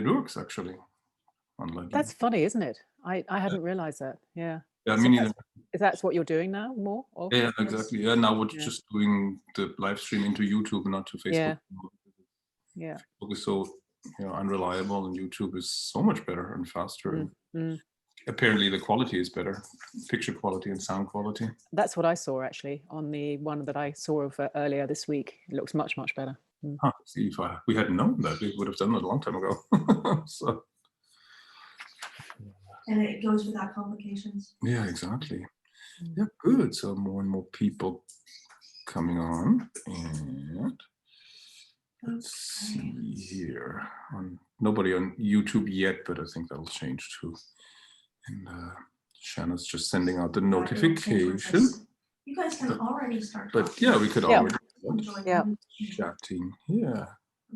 It works actually, unlike That's you. funny, isn't it? I hadn't realized that. Yeah. Yeah, So me neither. that's what you're doing now more of? Yeah, exactly. Yeah, now we're Yeah. just doing the live stream into YouTube and not to Facebook. Yeah. Yeah. Facebook is so unreliable, and YouTube is so much better and faster. Mm, And mm. apparently, the quality is better, picture quality and sound quality. That's what I saw actually on the one that I saw of earlier this week. It looks much, much better. Huh, see, if we hadn't known that, we would have done that a long time ago. So. And it goes without complications. Yeah, exactly. Yeah, good. So more and more people coming on, and let's see here. Nobody on YouTube yet, but I think that'll change too. And Shanna's just sending out the notification. You guys can already start. But yeah, we could already start chatting. Yeah.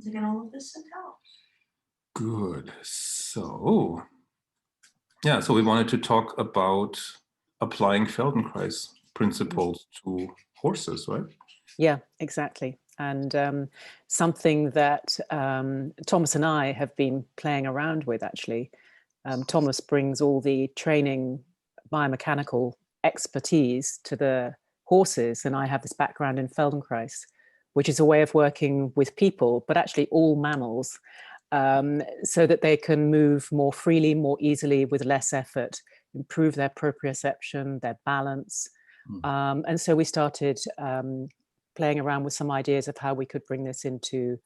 To get all of this sent out. Good. So yeah, so we wanted to talk about applying Feldenkrais principles to horses, right? Yeah, exactly. And something that Thomas and I have been playing around with, actually. Thomas brings all the training biomechanical expertise to the horses, and I have this background in Feldenkrais, which is a way of working with people, but actually all mammals, so that they can move more freely, more easily, with less effort, improve their proprioception, their balance. And so we started playing around with some ideas of how we could bring this into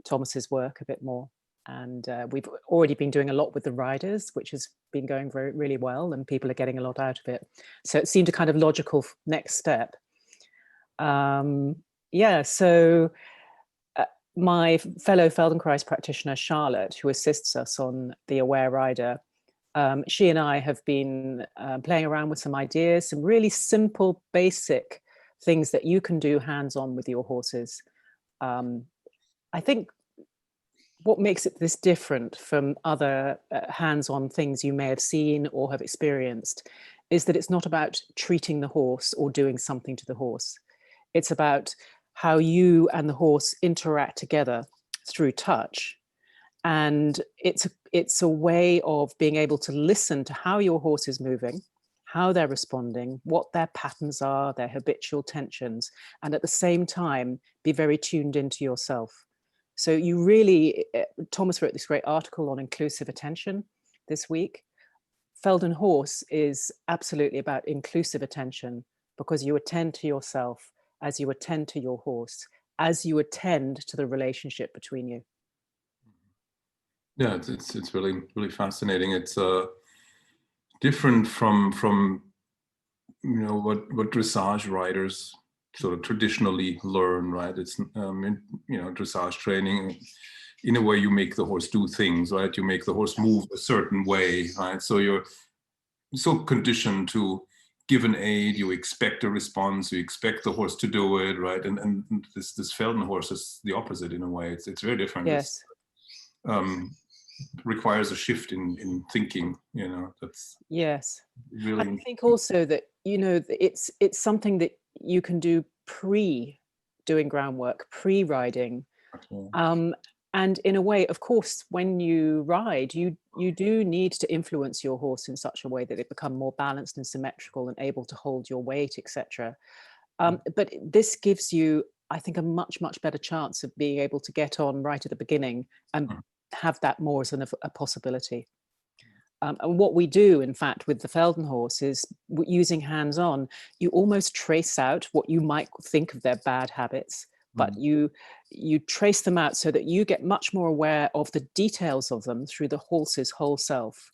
Thomas's work a bit more. And we've already been doing a lot with the riders, which has been going really well, and people are getting a lot out of it. So it seemed a kind of logical next step. Yeah, so my fellow Feldenkrais practitioner, Charlotte, who assists us on the Aware Rider, she and I have been playing around with some ideas, some really simple, basic things that you can do hands-on with your horses. I think what makes it this different from other hands-on things you may have seen or have experienced is that it's not about treating the horse or doing something to the horse. It's about how you and the horse interact together through touch. And it's a way of being able to listen to how your horse is moving, how they're responding, what their patterns are, their habitual tensions, and at the same time, be very tuned into yourself. So you really, Thomas wrote this great article on inclusive attention this week. FeldenHorse is absolutely about inclusive attention, because you attend to yourself as you attend to your horse, as you attend to the relationship between you. Yeah, it's really fascinating. It's different from what dressage riders sort of traditionally learn, right? It's dressage training. In a way, you make the horse do things, right? You make the horse move a certain way, right? So you're so conditioned to give an aid, you expect a response, you expect the horse to do it, right? And this FeldenHorse is the opposite in a way. It's very different. Yes. Requires a shift in thinking, that's yes really. I think also that it's something that you can do doing groundwork, pre-riding. And in a way, of course, when you ride, you do need to influence your horse in such a way that they become more balanced and symmetrical and able to hold your weight, etc. But this gives you, I think, a much better chance of being able to get on right at the beginning and have that more as a possibility. And what we do, in fact, with the FeldenHorse is using hands-on, you almost trace out what you might think of their bad habits, but you trace them out so that you get much more aware of the details of them through the horse's whole self.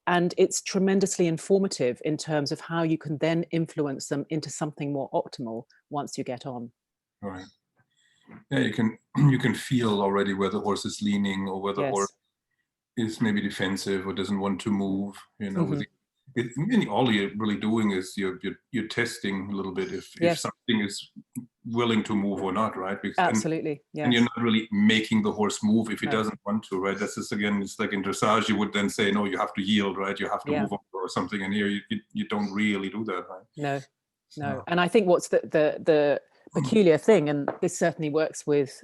And it's tremendously informative in terms of how you can then influence them into something more optimal once you get on. Right. Yeah, you can feel already where the horse is leaning, or where the horse is maybe defensive or doesn't want to move. All you're really doing is you're testing a little bit if something is willing to move or not, right? Absolutely. And you're not really making the horse move if he doesn't want to, right? This is, again, it's like in dressage, you would then say, no, you have to yield, right? You have to move over or something. And here you don't really do that, right? No. And I think what's the peculiar thing, and this certainly works with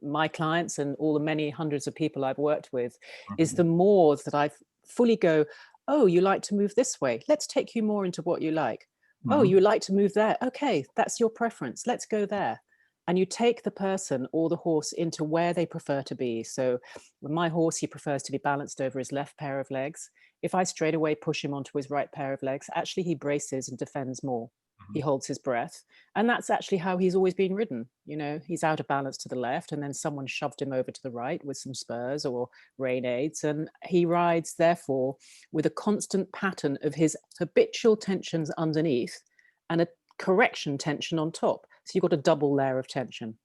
my clients and all the many hundreds of people I've worked with, is the more that I fully go, oh, you like to move this way, let's take you more into what you like. Oh, you like to move there, okay, that's your preference, let's go there. And you take the person or the horse into where they prefer to be. So with my horse, he prefers to be balanced over his left pair of legs. If I straight away push him onto his right pair of legs, actually he braces and defends more. He holds his breath. And that's actually how he's always been ridden. You know, he's out of balance to the left, and then someone shoved him over to the right with some spurs or rein aids. And he rides, therefore, with a constant pattern of his habitual tensions underneath and a correction tension on top. So you've got a double layer of tension.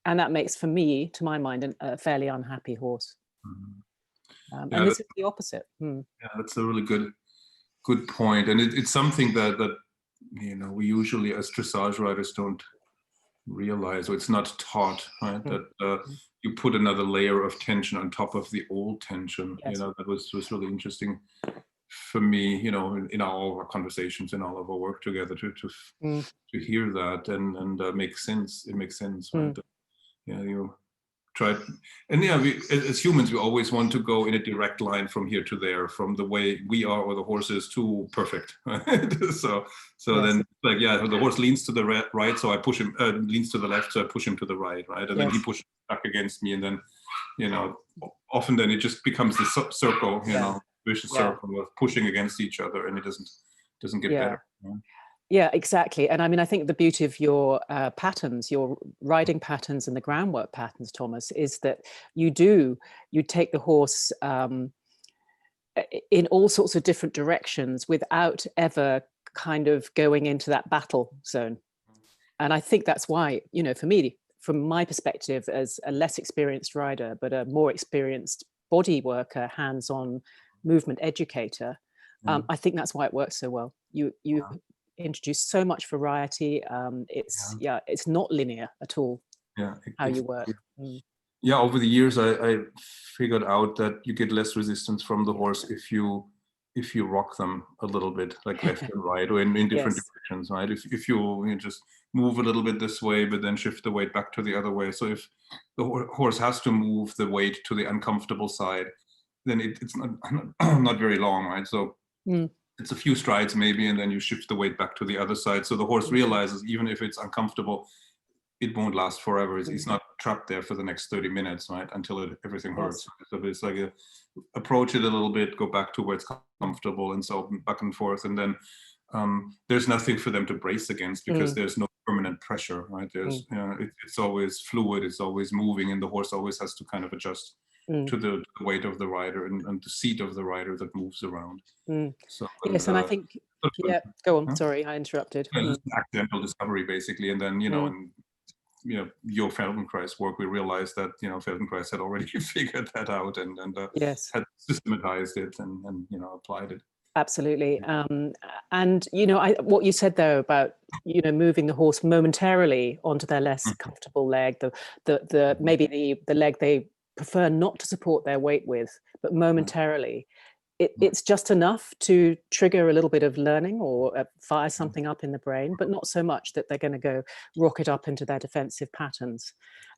And that makes, for me, to my mind, a fairly unhappy horse. And this is the opposite. Yeah, that's a really good point. And it's something that you know, we usually as dressage riders don't realize, or it's not taught, right? That you put another layer of tension on top of the old tension. Yes. You know, that was really interesting for me, you know, in all of our conversations and all of our work together to hear that and make sense. It makes sense, right? Yeah, you try, and yeah, we as humans, we always want to go in a direct line from here to there, from the way we are or the horse is to perfect. Right? so yes. Then like, yeah, the horse leans to the right, so I push him, leans to the left, so I push him to the right, and then he pushes back against me, and then, you know, often then it just becomes the circle, you know, vicious circle of pushing against each other, and it doesn't get better. Yeah, exactly. And I mean, I think the beauty of your patterns, your riding patterns and the groundwork patterns, Thomas, is that you take the horse in all sorts of different directions without ever kind of going into that battle zone. And I think that's why, you know, for me, from my perspective as a less experienced rider, but a more experienced body worker, hands-on movement educator, I think that's why it works so well. You introduce so much variety. It's not linear at all. How you work. Yeah, over the years I figured out that you get less resistance from the horse if you rock them a little bit, like left and right, or in different directions, right? If you just move a little bit this way, but then shift the weight back to the other way. So if the horse has to move the weight to the uncomfortable side, then it's not very long, right? So it's a few strides maybe, and then you shift the weight back to the other side. So the horse realizes, even if it's uncomfortable, it won't last forever. He's not trapped there for the next 30 minutes, right? Until everything hurts. So it's like approach it a little bit, go back to where it's comfortable, and so back and forth. And then there's nothing for them to brace against, because there's no permanent pressure, right? There's, you know, it's always fluid, it's always moving, and the horse always has to kind of adjust to the weight of the rider and the seat of the rider that moves around. So, and I think, go on. Sorry, I interrupted. It's an accidental discovery, basically, and then your Feldenkrais work, we realized that Feldenkrais had already figured that out and had systematized it and applied it. Absolutely. And what you said there about moving the horse momentarily onto their less comfortable leg, the maybe the leg they prefer not to support their weight with, but momentarily, it's just enough to trigger a little bit of learning or fire something up in the brain, but not so much that they're going to go rocket up into their defensive patterns.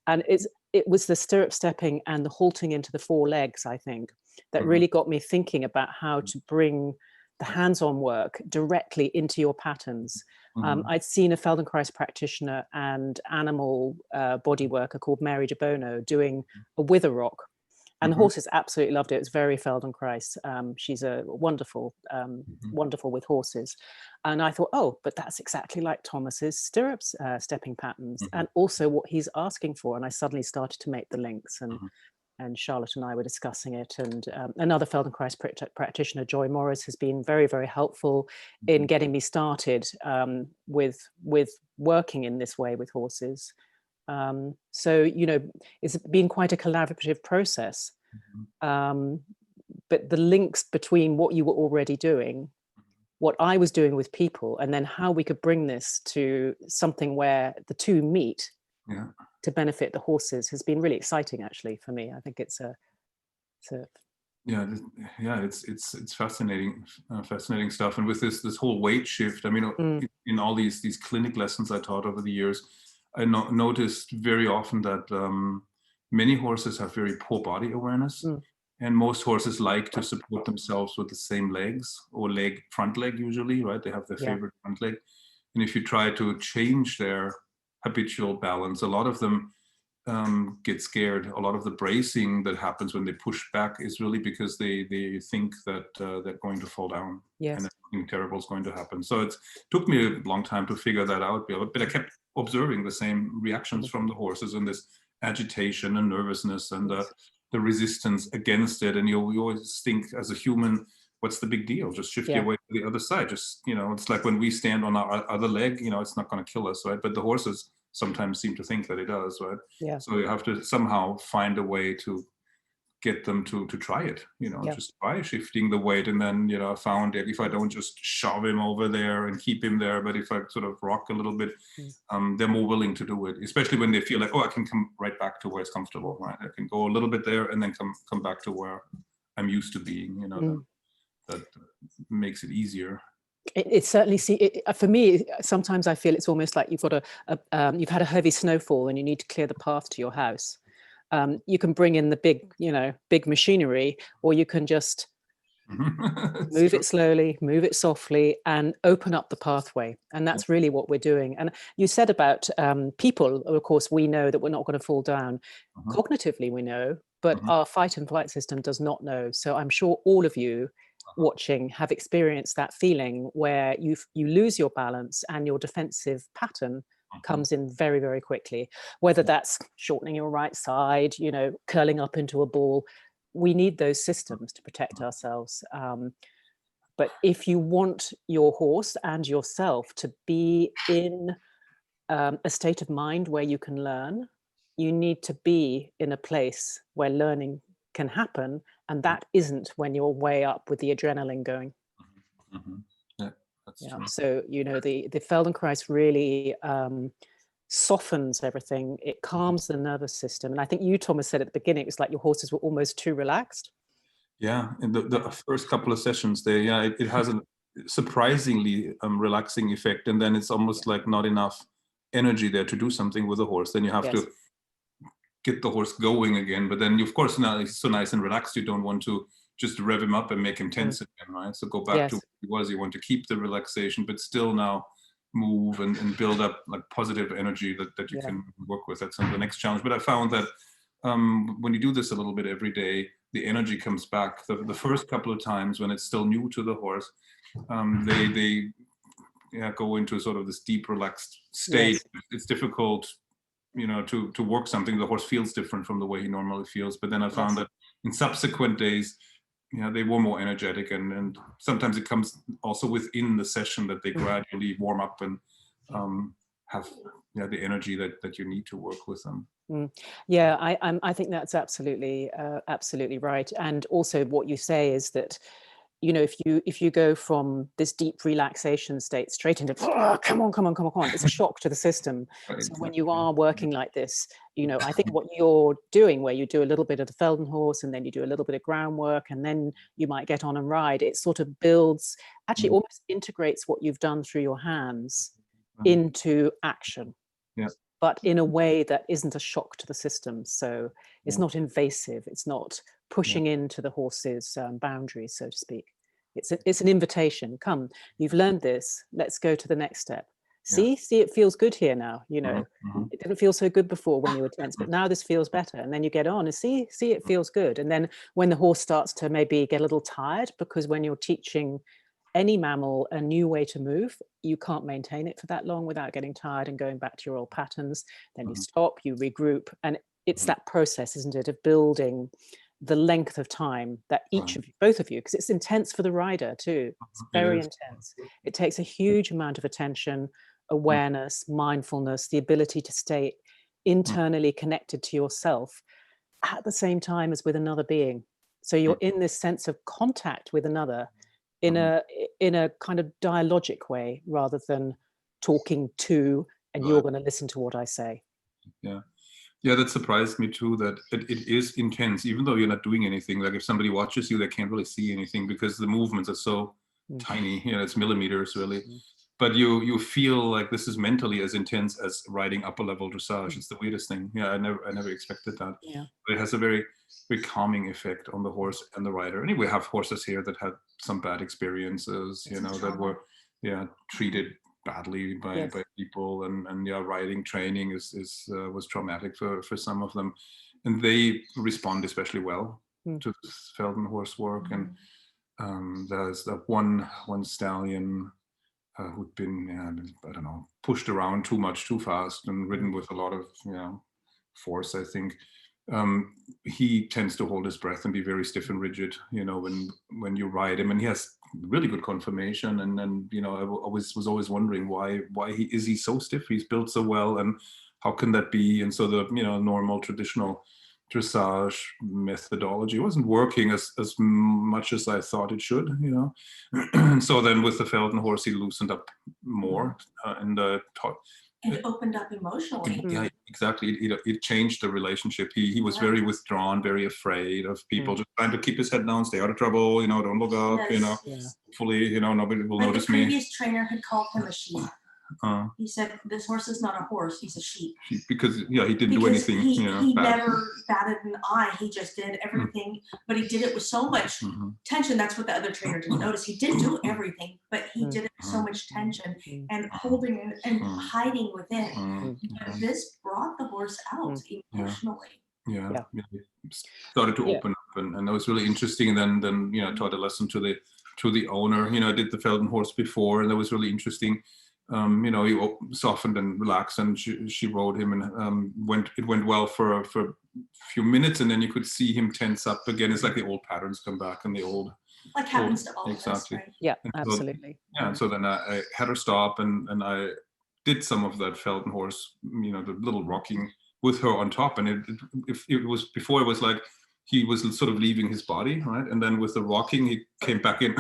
And it was the stirrup stepping and the halting into the four legs, I think, that really got me thinking about how to bring the hands-on work directly into your patterns. I'd seen a Feldenkrais practitioner and animal body worker called Mary De Bono doing a wither rock. And the horses absolutely loved it. It was very Feldenkrais. She's a wonderful with horses. And I thought, oh, but that's exactly like Thomas's stirrups stepping patterns, and also what he's asking for. And I suddenly started to make the links, and Charlotte and I were discussing it. And another Feldenkrais practitioner, Joy Morris, has been very, very helpful in getting me started with working in this way with horses. So, it's been quite a collaborative process. But the links between what you were already doing, what I was doing with people, and then how we could bring this to something where the two meet to benefit the horses has been really exciting, actually, for me. I think it's a Yeah, yeah, it's fascinating, fascinating stuff. And with this whole weight shift, I mean, in all these clinic lessons I taught over the years, I noticed very often that many horses have very poor body awareness, and most horses like to support themselves with the same legs or front leg usually, right? They have their favorite front leg, and if you try to change their habitual balance, a lot of them get scared. A lot of the bracing that happens when they push back is really because they think that they're going to fall down, and something terrible is going to happen. So it took me a long time to figure that out, but I kept observing the same reactions from the horses, and this agitation and nervousness and the resistance against it. And you always think as a human, what's the big deal? Just shift your weight to the other side. Just, it's like when we stand on our other leg, it's not going to kill us, right? But the horses sometimes seem to think that it does, right? Yeah. So you have to somehow find a way to get them to try it, just try shifting the weight. And then, I found that if I don't just shove him over there and keep him there, but if I sort of rock a little bit, they're more willing to do it, especially when they feel like, oh, I can come right back to where it's comfortable, right? I can go a little bit there and then come back to where I'm used to being, that makes it easier. It certainly for me, sometimes I feel it's almost like you've got you've had a heavy snowfall and you need to clear the path to your house. You can bring in the big machinery, or you can just move it slowly, move it softly, and open up the pathway. And that's really what we're doing. And you said about people, of course, we know that we're not going to fall down. Cognitively, we know, but our fight and flight system does not know. So I'm sure all of you watching have experienced that feeling where you lose your balance and your defensive pattern comes in very, very quickly, whether that's shortening your right side, curling up into a ball. We need those systems to protect ourselves. But if you want your horse and yourself to be in a state of mind where you can learn, you need to be in a place where learning can happen, and that isn't when you're way up with the adrenaline going. Yeah, that's true. So the Feldenkrais really softens everything. It calms the nervous system, and I think you, Thomas, said at the beginning it was like your horses were almost too relaxed. Yeah, in the first couple of sessions there, it has a surprisingly relaxing effect, and then it's almost like not enough energy there to do something with the horse. Then you have to get the horse going again, but then of course now he's so nice and relaxed, you don't want to just rev him up and make him tense again, right? So go back to what he was. You want to keep the relaxation, but still now move and build up like positive energy that you can work with. That's the next challenge. But I found that when you do this a little bit every day, the energy comes back. The first couple of times when it's still new to the horse, they go into sort of this deep relaxed state. It's difficult to work something. The horse feels different from the way he normally feels. But then I found that in subsequent days, they were more energetic, and sometimes it comes also within the session that they gradually warm up and have the energy that you need to work with them. Yeah, I think that's absolutely right. And also what you say is that if you go from this deep relaxation state straight into come on, it's a shock to the system. So when you are working like this, I think what you're doing, where you do a little bit of the FeldenHorse and then you do a little bit of groundwork and then you might get on and ride, it sort of builds, actually almost integrates what you've done through your hands into action. But in a way that isn't a shock to the system. So it's not invasive. It's not pushing into the horse's boundaries, so to speak. It's an invitation. Come, you've learned this. Let's go to the next step. See, it feels good here now. It didn't feel so good before when you were tense, but now this feels better. And then you get on and see, it feels good. And then when the horse starts to maybe get a little tired, because when you're teaching any mammal a new way to move, you can't maintain it for that long without getting tired and going back to your old patterns. Then you stop, you regroup, and it's that process, isn't it, of building the length of time that both of you, because it's intense for the rider too. It's very intense. It takes a huge amount of attention, awareness, mindfulness, the ability to stay internally connected to yourself at the same time as with another being. So you're in this sense of contact with another in a kind of dialogic way, rather than talking to and you're going to listen to what I say. Yeah. Yeah, that surprised me too, that it is intense, even though you're not doing anything. Like if somebody watches you, they can't really see anything because the movements are so tiny, it's millimeters really. But you feel like this is mentally as intense as riding upper level dressage. It's the weirdest thing. Yeah, I never expected that. Yeah. But it has a very, very calming effect on the horse and the rider. And we have horses here that had some bad experiences, that were treated badly by people, and riding training was traumatic for some of them, and they respond especially well to this FeldenHorse work. And there's that one stallion who'd been I don't know, pushed around too much too fast and ridden with a lot of force, I think. He tends to hold his breath and be very stiff and rigid, when you ride him, and he has really good conformation. And then, I was always wondering why he is so stiff. He's built so well, and how can that be? And so the normal traditional dressage methodology wasn't working as much as I thought it should, And so then with the FeldenHorse, he loosened up more and taught. It opened up emotionally. Yeah, exactly. It changed the relationship. He was very withdrawn, very afraid of people, just trying to keep his head down, stay out of trouble, don't look up, hopefully, nobody will notice me. The previous trainer had called him a sheep. He said, "This horse is not a horse; he's a sheep." Because he didn't do anything. He never batted an eye. He just did everything, but he did it with so much tension. That's what the other trainer didn't notice. He didn't do everything, but he did it with so much tension and holding it and hiding within. But this brought the horse out emotionally. Yeah. Started to open up, and that was really interesting. And then taught a lesson to the owner. I did the FeldenHorse before, and that was really interesting. He softened and relaxed, and she rode him, and it went well for a few minutes, and then you could see him tense up again. It's like the old patterns come back, and the old, like happens to all of us, right? Yeah, absolutely. And so then I had her stop, and I did some of that FeldenHorse, the little rocking with her on top, and it was before, it was like he was sort of leaving his body, right? And then with the rocking, he came back in.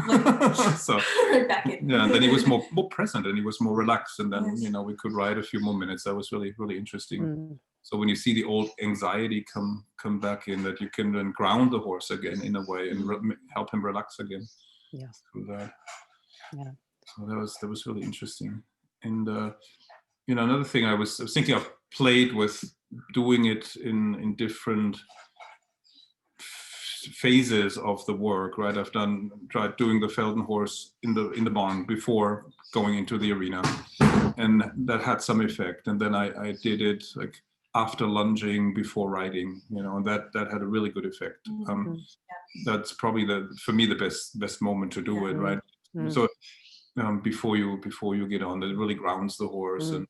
So right back in. Yeah, and then he was more present, and he was more relaxed, and then we could ride a few more minutes. That was really, really interesting. So when you see the old anxiety come back in, that you can then ground the horse again in a way and help him relax again. Yeah. Through that. Yeah. So that was really interesting. And another thing I was thinking, I've played with doing it in different phases of the work, right? I've tried doing the FeldenHorse in the barn before going into the arena, and that had some effect. And then I did it like after lunging, before riding, and that had a really good effect. That's probably for me the best moment to do it, right? So before you get on, it really grounds the horse and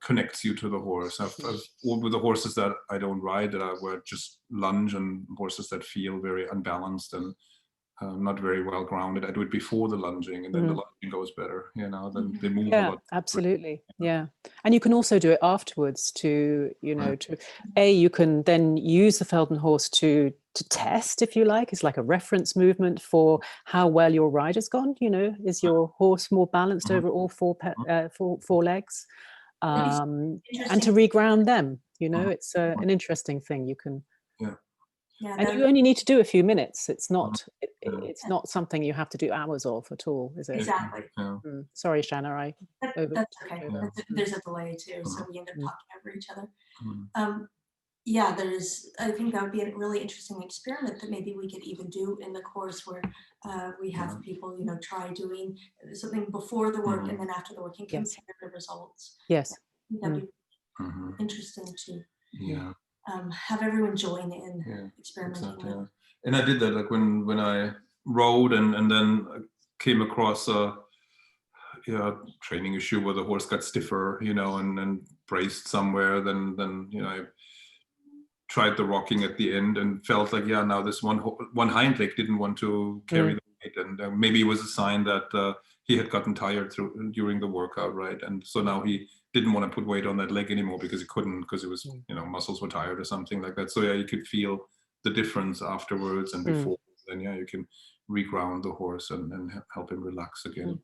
connects you to the horse. I've with the horses that I don't ride, that I would just lunge, and horses that feel very unbalanced and not very well grounded, I do it before the lunging, and then the lunging goes better, then they move a lot. Absolutely. Yeah. And you can also do it afterwards to you can then use the FeldenHorse to test, if you like. It's like a reference movement for how well your rider's gone. Is your horse more balanced over all four legs? And to reground them, it's an interesting thing. You can, and you only need to do a few minutes. It's not it's not something you have to do hours of at all, is it? Exactly. Sorry, Shanna, that's okay. There's a delay too, so we end up talking over each other. I think that would be a really interesting experiment that maybe we could even do in the course, where we have people, try doing something before the work and then after the work, and compare the results. Yes. That'd be interesting to have everyone join in experimenting. Exactly, And I did that like when I rode and then came across a training issue where the horse got stiffer, and braced somewhere. Then I tried the rocking at the end and felt like, now this one hind leg didn't want to carry the weight, and maybe it was a sign that he had gotten tired during the workout, right? And so now he didn't want to put weight on that leg anymore because he couldn't, because it was muscles were tired or something like that. So you could feel the difference afterwards and before. Then you can reground the horse and help him relax again.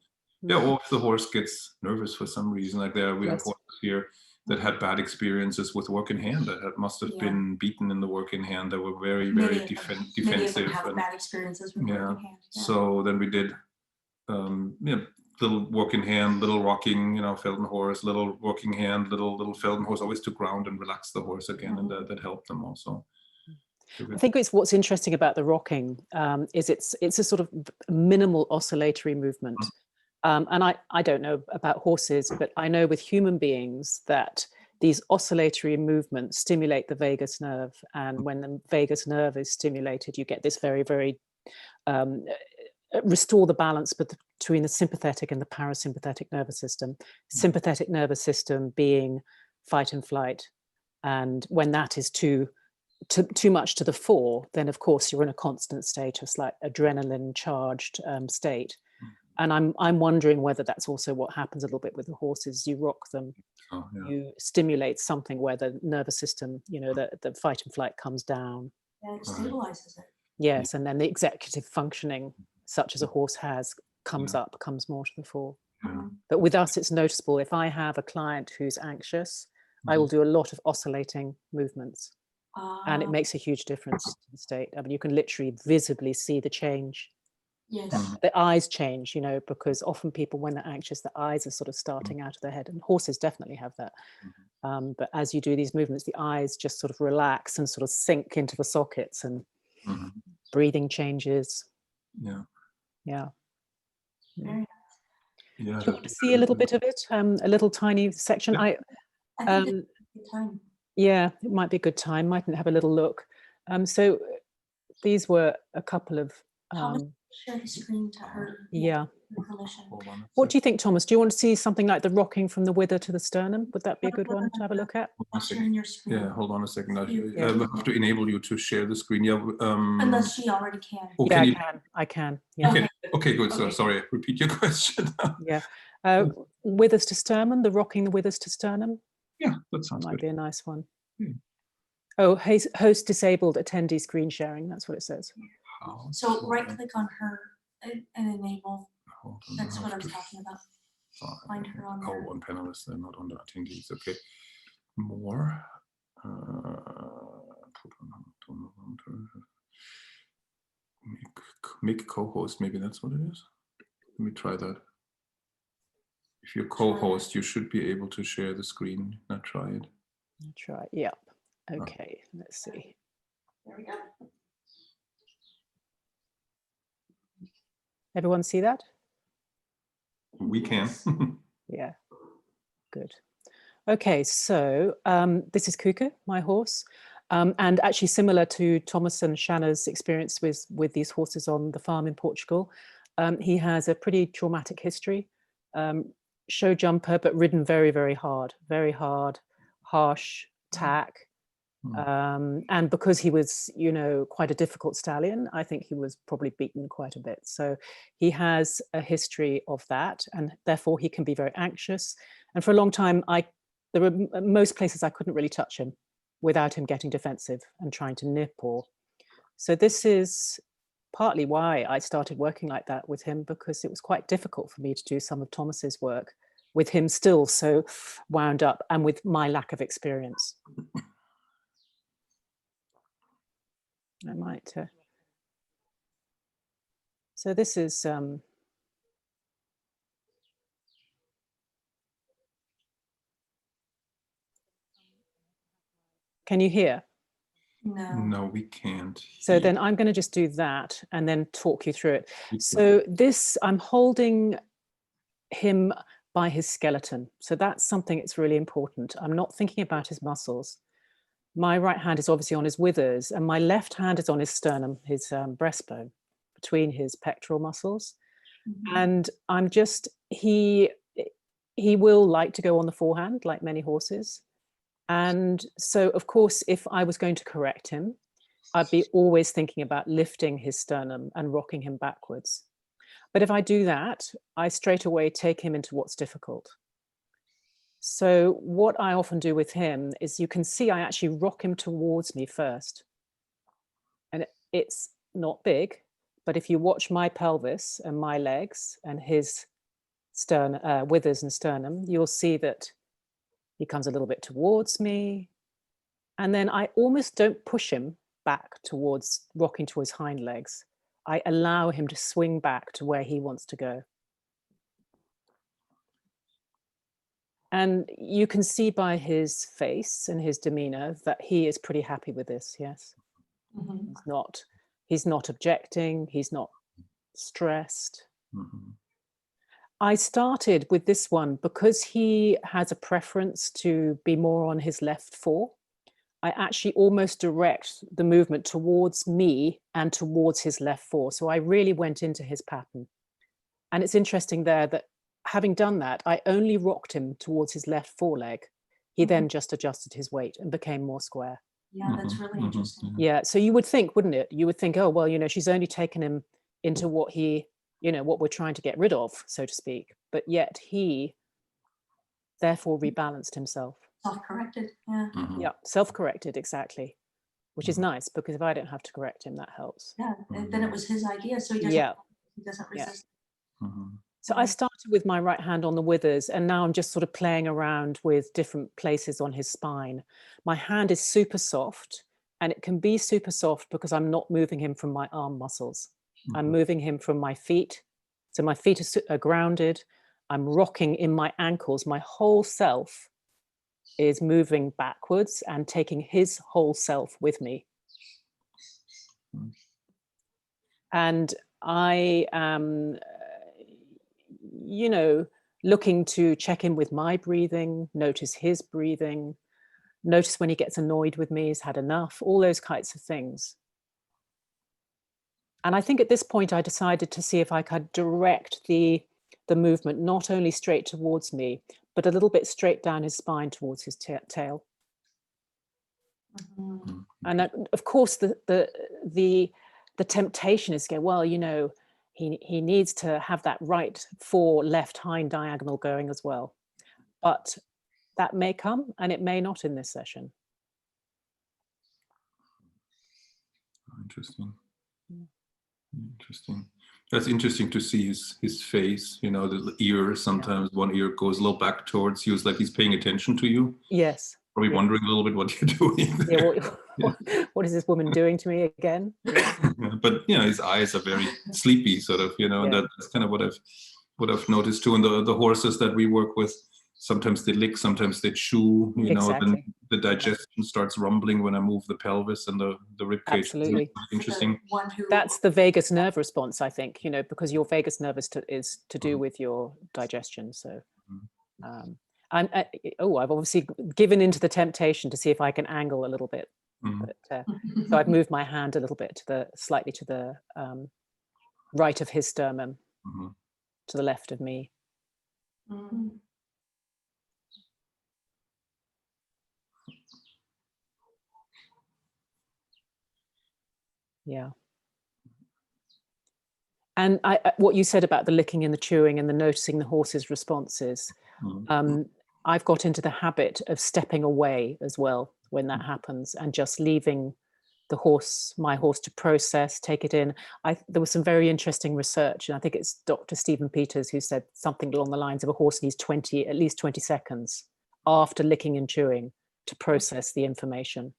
Or if the horse gets nervous for some reason, like we have horses here that had bad experiences with work in hand, that must have been beaten in the work in hand, that were very, very defensive. Many of them have bad experiences with work in hand. Yeah. So then we did little work in hand, little rocking, FeldenHorse, little working hand, little FeldenHorse, always to ground and relax the horse again, and that helped them also. I think it's what's interesting about the rocking is it's a sort of minimal oscillatory movement. And I don't know about horses, but I know with human beings that these oscillatory movements stimulate the vagus nerve. And when the vagus nerve is stimulated, you get this very, very restore the balance between the sympathetic and the parasympathetic nervous system. Sympathetic nervous system being fight and flight. And when that is too much to the fore, then of course you're in a constant state of like adrenaline charged state. And I'm wondering whether that's also what happens a little bit with the horses. You rock them, you stimulate something where the nervous system, the fight and flight comes down. Yeah, it stabilizes it. Yes, and then the executive functioning, such as a horse has, comes more to the fore. But with us, it's noticeable. If I have a client who's anxious, I will do a lot of oscillating movements. And it makes a huge difference to the state. I mean, you can literally visibly see the change. Yes. The eyes change, because often people, when they're anxious, the eyes are sort of starting out of their head, and horses definitely have that. But as you do these movements, the eyes just sort of relax and sort of sink into the sockets, and breathing changes. Yeah. Very nice. Do you want to see a little bit of it? A little tiny section. I think it's a good time. Yeah, it might be a good time. Mightn't have a little look. So these were a couple of. Thomas, share the screen to her. Yeah. Permission. What do you think, Thomas? Do you want to see something like the rocking from the wither to the sternum? Would that be a good one to have a look at? Sharing your screen. Yeah, hold on a second. I have to enable you to share the screen. Yeah. Unless she already can. Oh, Yeah, I can. Yeah. Okay, good. So sorry, repeat your question. Yeah. Withers to sternum, the rocking the withers to sternum. Yeah, that sounds Might good. be a nice one. Oh, host disabled attendee screen sharing. That's what it says. So right click on her and enable. That's what I was talking about. Find her on there. Oh, on panelists, they're not on the attendees. Okay. More. Make co-host. Maybe that's what it is. Let me try that. If you're co-host, you should be able to share the screen. Now try it. Try. Yep. Okay. Let's see. There we go. Everyone see that? We can. Yeah. Good. Okay. So this is Kuka, my horse. And actually similar to Thomas and Shanna's experience with these horses on the farm in Portugal. He has a pretty traumatic history. Show jumper, but ridden very, very hard, harsh tack. And because he was, quite a difficult stallion, I think he was probably beaten quite a bit. So he has a history of that, and therefore he can be very anxious. And for a long time, there were most places I couldn't really touch him without him getting defensive and trying to nip so this is partly why I started working like that with him, because it was quite difficult for me to do some of Thomas's work with him still so wound up and with my lack of experience. I might. So this is. Can you hear? No, we can't. So then I'm going to just do that and then talk you through it. So this, I'm holding him by his skeleton. So that's something that's really important. I'm not thinking about his muscles. My right hand is obviously on his withers, and my left hand is on his sternum, his breastbone, between his pectoral muscles. And I'm just, he will like to go on the forehand, like many horses. And so, of course, if I was going to correct him, I'd be always thinking about lifting his sternum and rocking him backwards. But if I do that, I straight away take him into what's difficult. So what I often do with him is, you can see I actually rock him towards me first. And it's not big, but if you watch my pelvis and my legs and his withers and sternum, you'll see that He comes a little bit towards me. And then I almost don't push him back towards rocking to his hind legs. I allow him to swing back to where he wants to go. And you can see by his face and his demeanor that he is pretty happy with this, yes. Mm-hmm. He's not objecting, he's not stressed. Mm-hmm. I started with this one because he has a preference to be more on his left fore. I actually almost direct the movement towards me and towards his left fore. So I really went into his pattern. And it's interesting there that having done that, I only rocked him towards his left foreleg. He then just adjusted his weight and became more square. Yeah, that's really interesting. Yeah, so you would think, wouldn't it? You would think, oh, well, you know, she's only taken him into what he, you know, what we're trying to get rid of, so to speak. But yet he therefore rebalanced himself. Self-corrected, yeah. Mm-hmm. Yeah, self-corrected, exactly. Which is nice, because if I don't have to correct him, that helps. Yeah, and then it was his idea, so he doesn't resist. Mm-hmm. So I started with my right hand on the withers, and now I'm just sort of playing around with different places on his spine. My hand is super soft, and it can be super soft because I'm not moving him from my arm muscles. Mm-hmm. I'm moving him from my feet. So my feet are grounded. I'm rocking in my ankles. My whole self is moving backwards and taking his whole self with me. Mm-hmm. And I am, you know, looking to check in with my breathing, notice his breathing, notice when he gets annoyed with me, he's had enough, all those kinds of things. And I think at this point, I decided to see if I could direct the movement, not only straight towards me, but a little bit straight down his spine towards his tail. Mm-hmm. And of course, the temptation is to go, well, you know, he needs to have that right fore left hind diagonal going as well. But that may come and it may not in this session. Interesting. Interesting. That's interesting to see his face, you know, the ear, sometimes one ear goes a little back towards you. It's like he's paying attention to you. Yes. Probably wondering a little bit what you're doing. What is this woman doing to me again? Yeah. But, you know, his eyes are very sleepy, sort of, you know, and that's kind of what I've noticed too. And the horses that we work with, sometimes they lick, sometimes they chew, you know, then the digestion starts rumbling when I move the pelvis and the rib cage. Absolutely. Interesting. That's the vagus nerve response, I think, you know, because your vagus nerve is to do with your digestion. So I've obviously given into the temptation to see if I can angle a little bit. But, so I've moved my hand a little bit slightly to the right of his sternum, to the left of me. Yeah. And what you said about the licking and the chewing and the noticing the horse's responses, I've got into the habit of stepping away as well when that happens and just leaving my horse to process, take it in. There was some very interesting research, and I think it's Dr. Stephen Peters who said something along the lines of a horse needs at least 20 seconds after licking and chewing to process the information.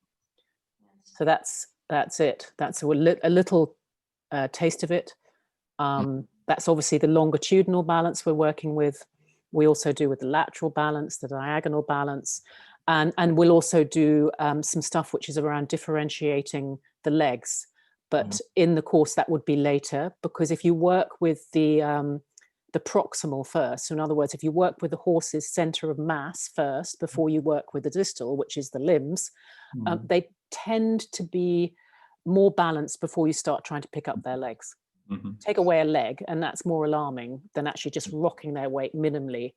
So that's it. That's a little taste of it. That's obviously the longitudinal balance we're working with. We also do with the lateral balance, the diagonal balance, and we'll also do some stuff which is around differentiating the legs. But in the course that would be later, because if you work with the proximal first, so in other words, if you work with the horse's center of mass first before you work with the distal, which is the limbs, they tend to be more balanced before you start trying to pick up their legs. Take away a leg and that's more alarming than actually just rocking their weight minimally.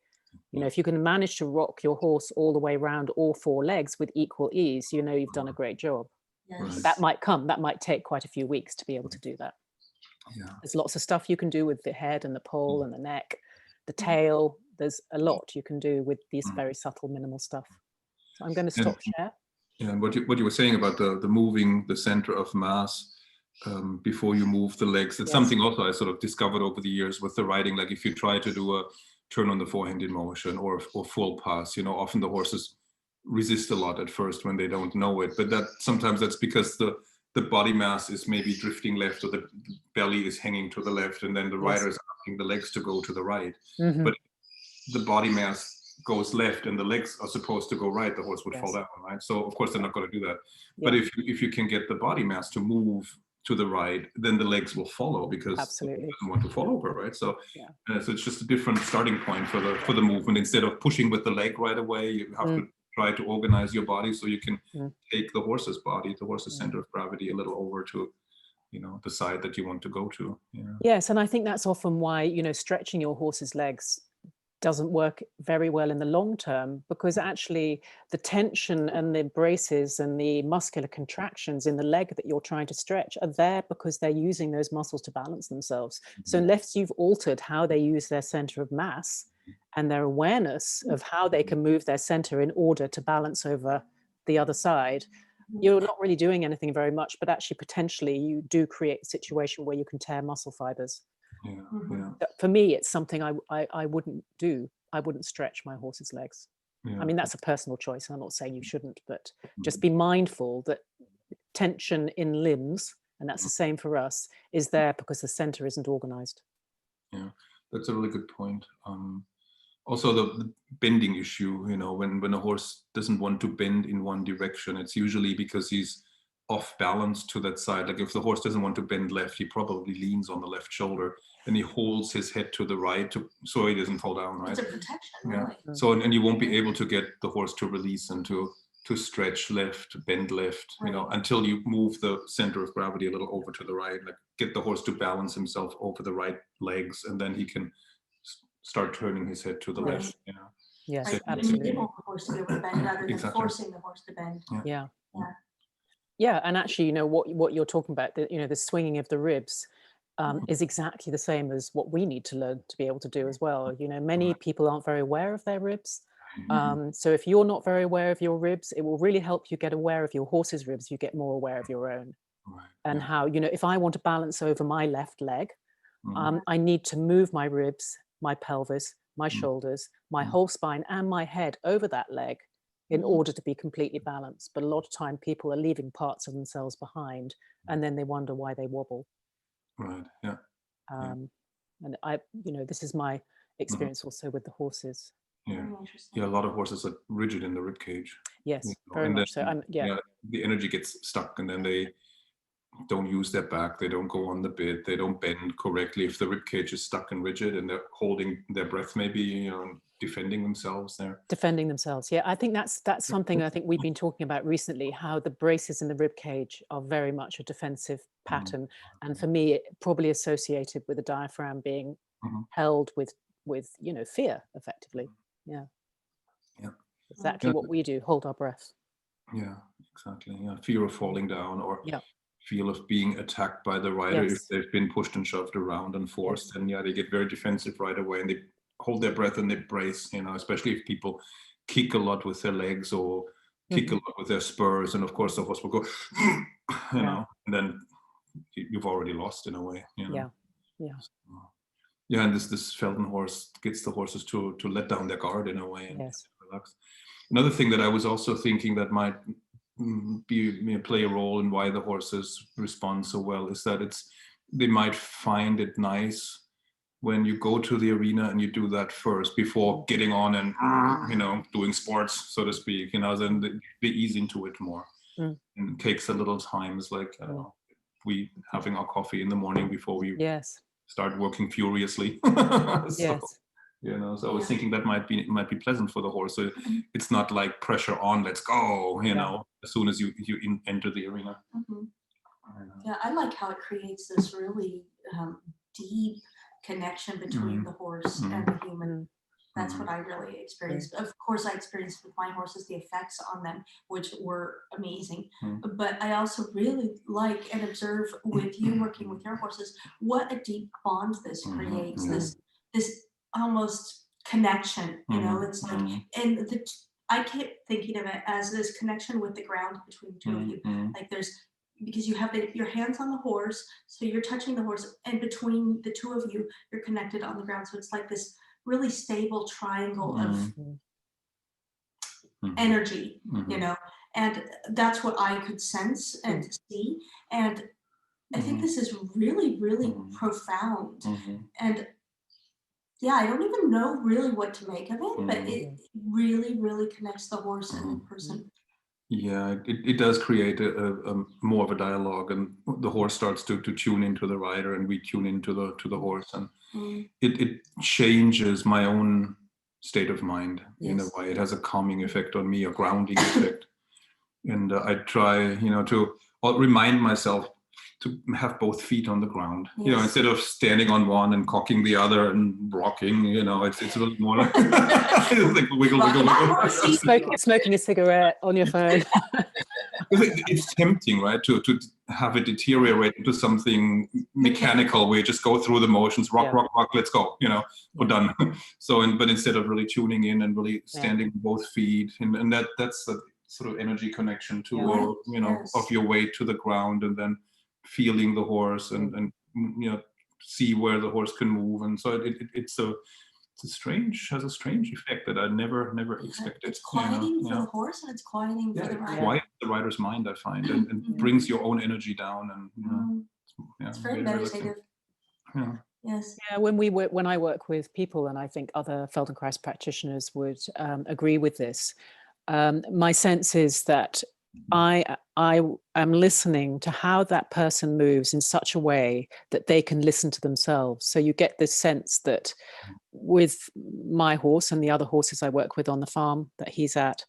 You know, if you can manage to rock your horse all the way around all four legs with equal ease, you know you've done a great job. Yes. That might take quite a few weeks to be able to do that. There's lots of stuff you can do with the head and the poll and the neck, the tail. There's a lot you can do with these very subtle minimal stuff. So I'm going to stop share. Yeah, and what you were saying about the moving the center of mass before you move the legs, it's something also I sort of discovered over the years with the riding. Like if you try to do turn on the four-handed motion or full pass. You know, often the horses resist a lot at first when they don't know it, but sometimes that's because the body mass is maybe drifting left, or the belly is hanging to the left, and then the rider is asking the legs to go to the right. But the body mass goes left and the legs are supposed to go right, the horse would fall down, right? So of course they're not going to do that. But if you can get the body mass to move to the right, then the legs will follow, because absolutely doesn't want to fall over, right? So so it's just a different starting point for the movement. Instead of pushing with the leg right away, you have to try to organize your body so you can take the horse's body, the horse's center of gravity, a little over to, you know, the side that you want to go to. Yes, and I think that's often why, you know, stretching your horse's legs doesn't work very well in the long term, because actually the tension and the braces and the muscular contractions in the leg that you're trying to stretch are there because they're using those muscles to balance themselves. So unless you've altered how they use their center of mass and their awareness of how they can move their center in order to balance over the other side, you're not really doing anything very much, but actually potentially you do create a situation where you can tear muscle fibers. For me, it's something I wouldn't do. I wouldn't stretch my horse's legs. I mean, that's a personal choice. I'm not saying you shouldn't, but just be mindful that tension in limbs, and that's the same for us, is there because the center isn't organized. Yeah, that's a really good point. Also, the bending issue, you know, when a horse doesn't want to bend in one direction, it's usually because he's off balance to that side. Like if the horse doesn't want to bend left, he probably leans on the left shoulder and he holds his head to the right so he doesn't fall down, right? It's a protection, really. So, and you won't be able to get the horse to release and to stretch left, bend left, you know, until you move the center of gravity a little over to the right, like get the horse to balance himself over the right legs, and then he can start turning his head to the left, you know. Yes, Right. absolutely. You want the horse to be able to bend rather than forcing the horse to bend. Yeah, and actually, you know, what you're talking about, you know, the swinging of the ribs is exactly the same as what we need to learn to be able to do as well. You know, many people aren't very aware of their ribs. So if you're not very aware of your ribs, it will really help you get aware of your horse's ribs. You get more aware of your own. And how, you know, if I want to balance over my left leg, I need to move my ribs, my pelvis, my shoulders, my whole spine and my head over that leg in order to be completely balanced. But a lot of time people are leaving parts of themselves behind, and then they wonder why they wobble. Right, yeah. And I, you know, this is my experience also with the horses. Yeah, a lot of horses are rigid in the rib cage. Yes, you know, very much so. The energy gets stuck, and then they don't use their back, they don't go on the bit, they don't bend correctly. If the rib cage is stuck and rigid and they're holding their breath, maybe, you know, defending themselves there. Defending themselves, yeah. I think that's something I think we've been talking about recently, how the braces in the rib cage are very much a defensive pattern. And for me, it probably associated with the diaphragm being held with, you know, fear, effectively. Yeah. Exactly what we do, hold our breath. Yeah, exactly. Yeah, fear of falling down, or feel of being attacked by the rider if they've been pushed and shoved around and forced. And they get very defensive right away, and they hold their breath and they brace, you know, especially if people kick a lot with their legs or kick a lot with their spurs. And of course the horse will go, you know, and then you've already lost in a way, you know. Yeah, and this FeldenHorse gets the horses to let down their guard in a way and relax. Another thing that I was also thinking that might play a role in why the horses respond so well is that they might find it nice when you go to the arena and you do that first before getting on and, you know, doing sports, so to speak, you know, then they ease into it more. And it takes a little time. It's like, I don't know, we having our coffee in the morning before we start working furiously. You know, so I was thinking that might be pleasant for the horse. So it's not like pressure on, let's go, you know, as soon as you enter the arena. Yeah, I like how it creates this really deep connection between the horse and the human. That's what I really experienced. Of course, I experienced with my horses the effects on them, which were amazing. But I also really like and observe with you working with your horses what a deep bond this creates. This almost connection, you know. It's like, and I keep thinking of it as this connection with the ground between the two of you. Like because you have your hands on the horse, so you're touching the horse, and between the two of you, you're connected on the ground. So it's like this really stable triangle of Mhm. energy, Mhm. you know, and that's what I could sense and see. And I think this is really, really profound. And yeah, I don't even know really what to make of it, but it really, really connects the horse and the person. Yeah, it does create a more of a dialogue, and the horse starts to tune into the rider, and we tune into the horse, and it changes my own state of mind in a way. It has a calming effect on me, a grounding effect, and I try, to remind myself to have both feet on the ground, instead of standing on one and cocking the other and rocking, it's a little more like, it's like wiggle, wiggle, wiggle. Smoking a cigarette on your phone. It's tempting, right, to have it deteriorate into something mechanical where you just go through the motions, rock, rock, rock, let's go, we're done. So, but instead of really tuning in and really standing on both feet, and that's the sort of energy connection to, of your weight to the ground, and then feeling the horse and see where the horse can move. And so it's a strange effect that I never expected. It's quieting for the horse, and it's quieting for the rider. It quiets the rider's mind, I find, and brings your own energy down, and it's very meditative. Yes. Yeah, when I work with people, and I think other Feldenkrais practitioners would agree with this, my sense is that I am listening to how that person moves in such a way that they can listen to themselves. So you get this sense that with my horse and the other horses I work with on the farm that he's at,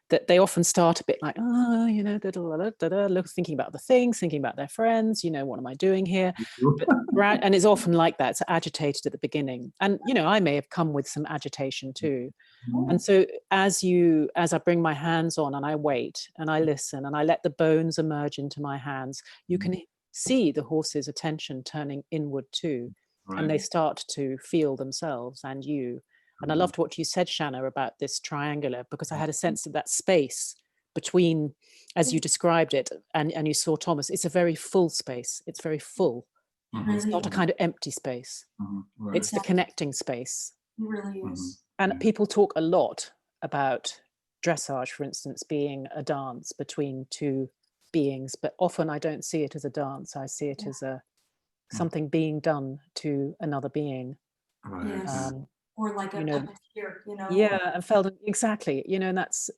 that they often start a bit like, thinking about the things, thinking about their friends, what am I doing here? And it's often like that. It's agitated at the beginning. And, I may have come with some agitation too. And so as I bring my hands on and I wait and I listen and I let the bones emerge into my hands, you can see the horse's attention turning inward too. And they start to feel themselves and you. And I loved what you said, Shanna, about this triangular, because I had a sense of that space between, as you described it, and you saw Thomas, it's a very full space. It's very full. It's not a kind of empty space. It's the connecting space. It really is. And people talk a lot about dressage, for instance, being a dance between two beings, but often I don't see it as a dance. I see it as something being done to another being. Yes. Or like a here, Yeah, and Felden, exactly. And it's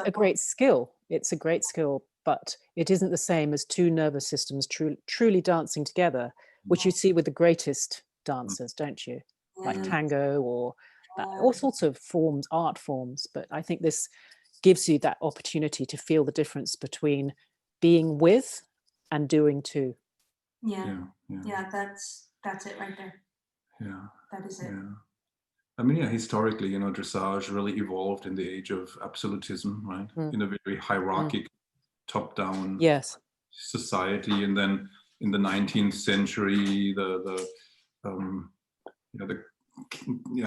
a great skill. It's a great skill, but it isn't the same as two nervous systems truly dancing together, which you see with the greatest dancers, don't you? Like tango or all sorts of forms, art forms. But I think this gives you that opportunity to feel the difference between being with and doing to. Yeah, that's it right there. Yeah, that is it. Yeah. I mean, historically, dressage really evolved in the age of absolutism, right? In a very hierarchic, top-down society, and then in the 19th century, the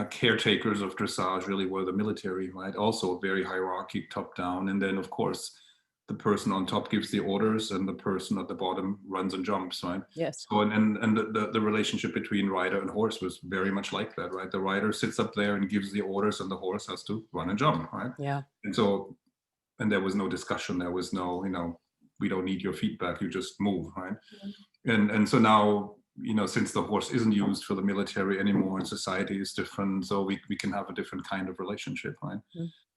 caretakers of dressage really were the military, right? Also very hierarchic, top-down, and then of course the person on top gives the orders, and the person at the bottom runs and jumps, right? Yes. So and the relationship between rider and horse was very much like that, right? The rider sits up there and gives the orders, and the horse has to run and jump, right? Yeah. And there was no discussion. There was no, we don't need your feedback. You just move, right? And so now, since the horse isn't used for the military anymore and society is different, so we can have a different kind of relationship, right?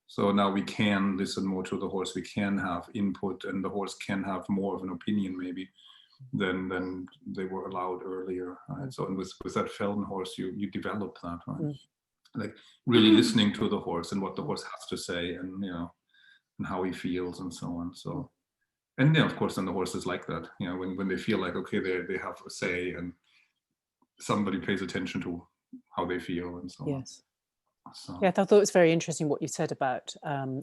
So now we can listen more to the horse, we can have input, and the horse can have more of an opinion maybe than they were allowed earlier, right? So, and with that FeldenHorse, you develop that, right? Like really listening to the horse and what the horse has to say, and and how he feels and so on. So, and of course, then the horse is like that, when they feel like, okay, they have a say and somebody pays attention to how they feel and so on. So. Yeah, I thought it was very interesting what you said about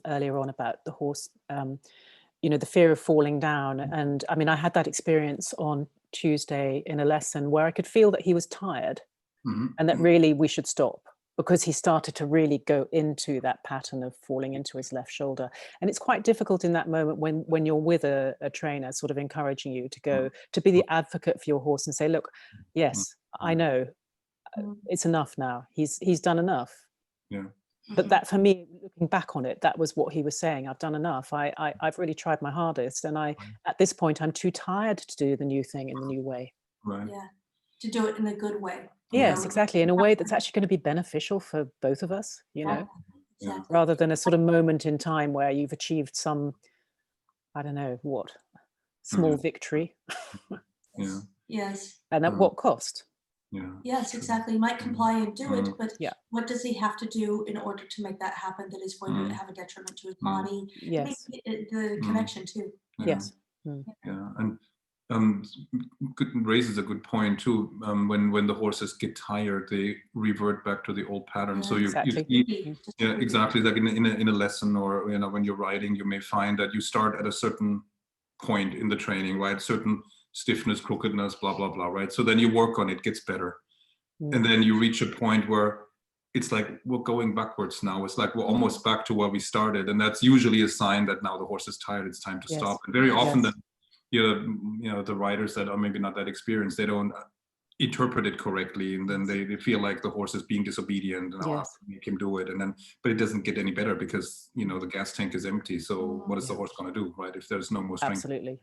earlier on about the horse, the fear of falling down. And I mean, I had that experience on Tuesday in a lesson where I could feel that he was tired and that really we should stop, because he started to really go into that pattern of falling into his left shoulder. And it's quite difficult in that moment when you're with a trainer sort of encouraging you to go to be the advocate for your horse and say, look, yes, I know. it's enough now. He's done enough. Yeah. But that, for me, looking back on it, that was what he was saying. I've done enough. I've really tried my hardest, and at this point, I'm too tired to do the new thing in the new way. Right. Yeah, to do it in a good way. Yes, exactly. In a way that's actually going to be beneficial for both of us, you know, Exactly. rather than a sort of moment in time where you've achieved some, I don't know what, small victory. Yeah. Yes. And at what cost? Yeah. Yes, exactly. He might comply and do it, but Yeah. what does he have to do in order to make that happen that is going to have a detriment to his body? Yes. The connection too. Yes. Yeah. And raises a good point too. When the horses get tired, they revert back to the old pattern. So you yeah, exactly. Like in a lesson, or when you're riding, you may find that you start at a certain point in the training, right? Certain stiffness, crookedness, blah blah blah, right? So then you work on it, gets better, and then you reach a point where it's like we're going backwards now. It's like we're almost back to where we started, and that's usually a sign that now the horse is tired. It's time to stop. And very often that the riders that are maybe not that experienced, they don't interpret it correctly, and then they feel like the horse is being disobedient, and I have to make him do it, and then but it doesn't get any better because the gas tank is empty. So what is the horse going to do, right? If there's no more strength, absolutely.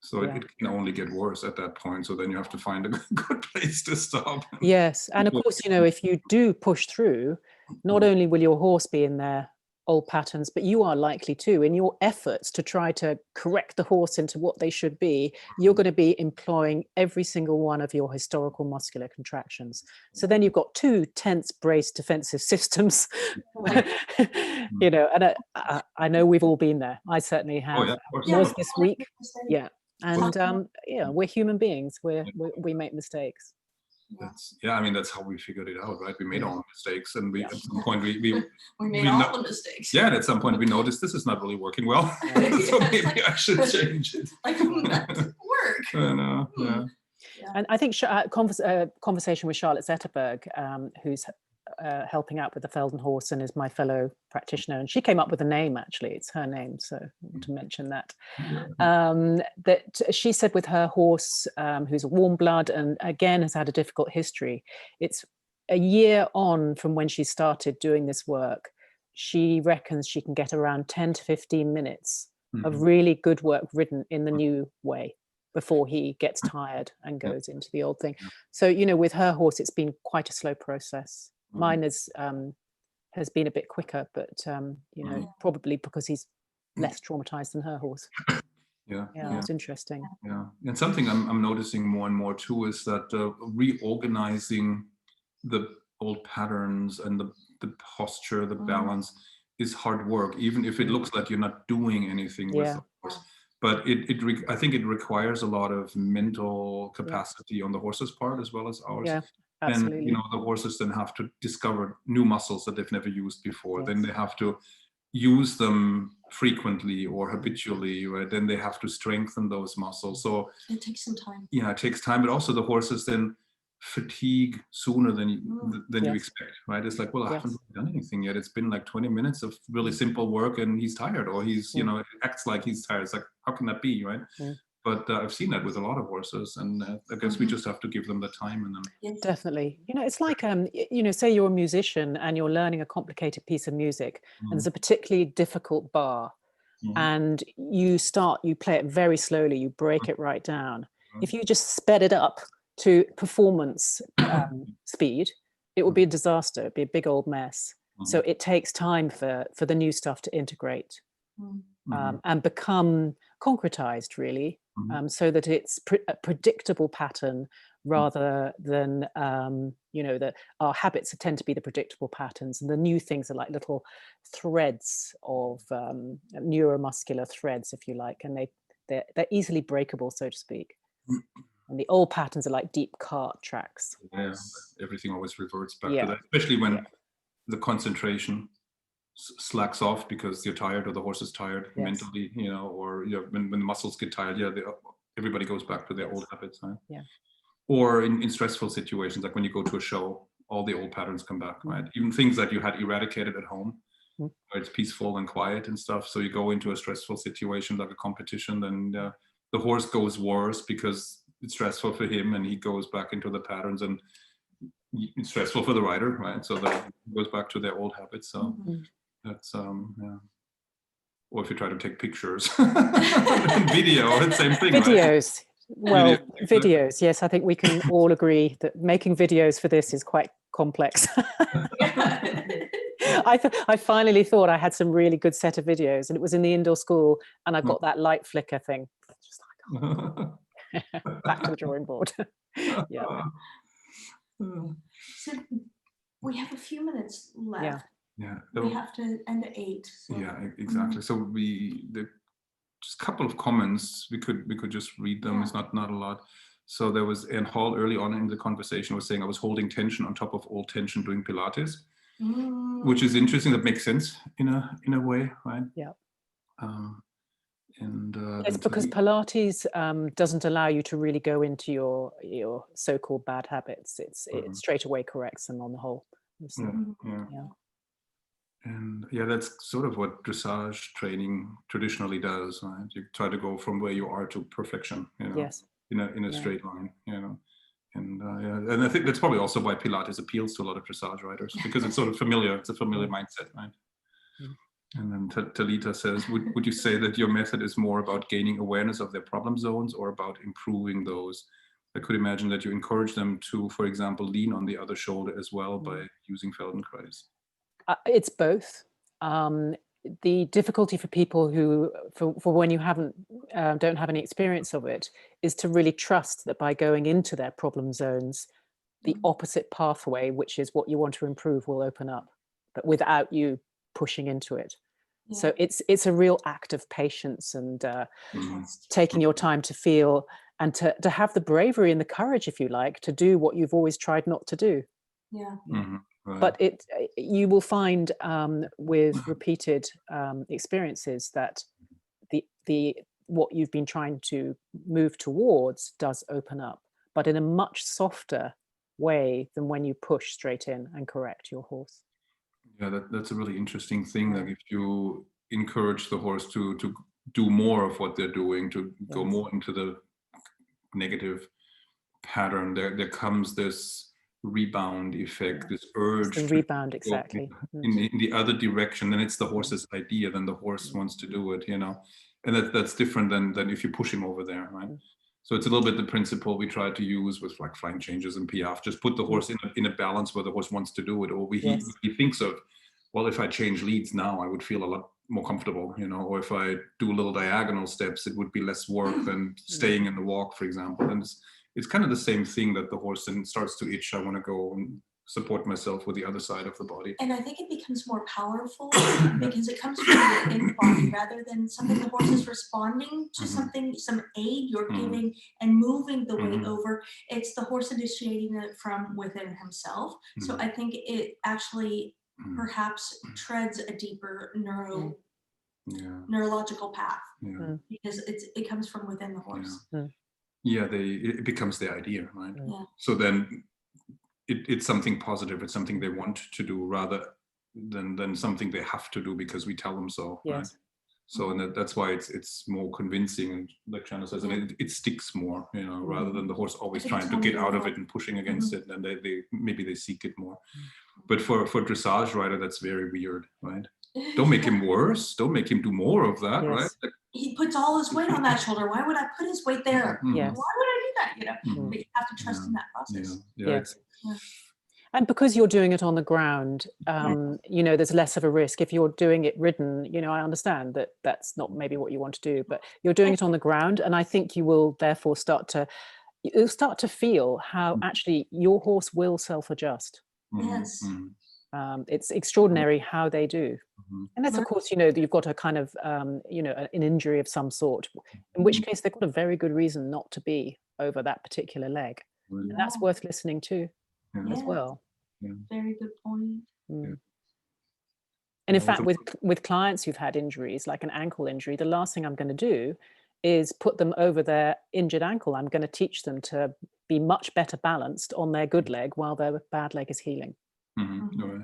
So it can only get worse at that point. So then you have to find a good place to stop. Yes, and of course, if you do push through, not only will your horse be in their old patterns, but you are likely to, in your efforts to try to correct the horse into what they should be, you're going to be employing every single one of your historical muscular contractions. So then you've got two tense, braced defensive systems, and I know we've all been there. I certainly have. Oh, yeah, of course. Was this week. Yeah. And we're human beings. We make mistakes. That's how we figured it out, right? We made our own mistakes, and at some point we made all the mistakes. Yeah, and at some point we noticed this is not really working well, so maybe I should change it. Like that didn't work. I know. Yeah. And I think conversation with Charlotte Zetterberg, who's helping out with the FeldenHorse and is my fellow practitioner, and she came up with a name. Actually, it's her name, so I want to mention that. That she said with her horse, who's a warm blood and again has had a difficult history, it's a year on from when she started doing this work. She reckons she can get around 10 to 15 minutes of really good work ridden in the new way before he gets tired and goes into the old thing. So with her horse, it's been quite a slow process. Mine has been a bit quicker, but probably because he's less traumatized than her horse. Yeah, it's interesting. Yeah, and something I'm noticing more and more too is that reorganizing the old patterns and the posture, the balance is hard work, even if it looks like you're not doing anything with the horse. But I think it requires a lot of mental capacity on the horse's part as well as ours. Yeah. Absolutely. And the horses then have to discover new muscles that they've never used before. Then they have to use them frequently or habitually, right? Then they have to strengthen those muscles. So it takes some time. Yeah, it takes time, but also the horses then fatigue sooner than you expect, right? It's like, well, I haven't done anything yet. It's been like 20 minutes of really simple work, and he's tired, or he's it acts like he's tired. It's like, how can that be, right? But I've seen that with a lot of horses, and I guess we just have to give them the time. And then definitely, it's like say you're a musician and you're learning a complicated piece of music, and there's a particularly difficult bar, and you play it very slowly, you break it right down. If you just sped it up to performance speed, it would be a disaster. It'd be a big old mess. So it takes time for the new stuff to integrate and become concretized, really. So that it's a predictable pattern rather than, that our habits tend to be the predictable patterns. And the new things are like little threads of neuromuscular threads, if you like, and they're easily breakable, so to speak. And the old patterns are like deep cart tracks. Yeah, everything always reverts back to that, especially when the concentration slacks off because you're tired or the horse is tired mentally, or when the muscles get tired, everybody goes back to their old habits, right? Yeah. Or in stressful situations, like when you go to a show, all the old patterns come back, right? Even things that you had eradicated at home, where it's peaceful and quiet and stuff. So you go into a stressful situation like a competition, then the horse goes worse because it's stressful for him, and he goes back into the patterns, and it's stressful for the rider, right? So that goes back to their old habits. So that's yeah. Or if you try to take pictures, video, it's the same thing. Videos. Right? Well, videos. Yes, I think we can all agree that making videos for this is quite complex. I finally thought I had some really good set of videos, and it was in the indoor school, and I got that light flicker thing. Just like, oh. Back to the drawing board. Yeah. So we have a few minutes left. Yeah. We have to end at 8. So. Yeah, exactly. So just a couple of comments. We could just read them. It's not a lot. So there was Ann Hall early on in the conversation was saying I was holding tension on top of all tension doing Pilates, which is interesting. That makes sense in a way, right? Yeah. It's because Pilates doesn't allow you to really go into your so-called bad habits. It straight away corrects them on the whole. Yeah. And that's sort of what dressage training traditionally does, right? You try to go from where you are to perfection, Yes. in a straight line, And and I think that's probably also why Pilates appeals to a lot of dressage riders, because it's sort of familiar. It's a familiar mindset, right? And then Talita says, would you say that your method is more about gaining awareness of their problem zones or about improving those? I could imagine that you encourage them to, for example, lean on the other shoulder as well by using Feldenkrais. It's both. The difficulty for people who, for when you don't have any experience of it, is to really trust that by going into their problem zones, the opposite pathway, which is what you want to improve, will open up, but without you pushing into it. So it's a real act of patience and taking your time to feel and to have the bravery and the courage, if you like, to do what you've always tried not to do. Right. But you will find with repeated experiences that the what you've been trying to move towards does open up, but in a much softer way than when you push straight in and correct your horse. Yeah, that's a really interesting thing. Like if you encourage the horse to do more of what they're doing, to go more into the negative pattern, there comes this rebound effect, this urge to rebound exactly in the other direction. Then it's the horse's idea, then the horse wants to do it, and that's different than if you push him over there, right? So it's a little bit the principle we try to use with like flying changes and piaffe. Just put the horse in a balance where the horse wants to do it, or he thinks of, well, if I change leads now, I would feel a lot more comfortable, or if I do little diagonal steps, it would be less work than staying in the walk, for example. And it's kind of the same thing that the horse then starts to itch. I want to go and support myself with the other side of the body. And I think it becomes more powerful because it comes from within the body rather than something the horse is responding to something, some aid you're giving and moving the weight over. It's the horse initiating it from within himself. So I think it actually perhaps treads a deeper neurological path because it comes from within the horse. It becomes the idea, right? So then it's something positive. It's something they want to do rather than something they have to do because we tell them so. Right? So and that's why it's more convincing, and like Shanna says, and it sticks more, rather than the horse always trying to get out of it and pushing against it, and they seek it more. But for dressage rider, that's very weird, right? Don't make him worse. Don't make him do more of that, right? Like, he puts all his weight on that shoulder. Why would I put his weight there? Why would I do that? But you have to trust in that process. And because you're doing it on the ground, there's less of a risk. If you're doing it ridden, I understand that that's not maybe what you want to do, but you're doing it on the ground. And I think you will therefore start to feel how actually your horse will self-adjust. Yes. It's extraordinary how they do. And that's, of course, you've got a kind of, an injury of some sort, in which case they've got a very good reason not to be over that particular leg. And that's worth listening to as well. Very good point. And in fact, with clients who've had injuries, like an ankle injury, the last thing I'm going to do is put them over their injured ankle. I'm going to teach them to be much better balanced on their good leg while their bad leg is healing. All right.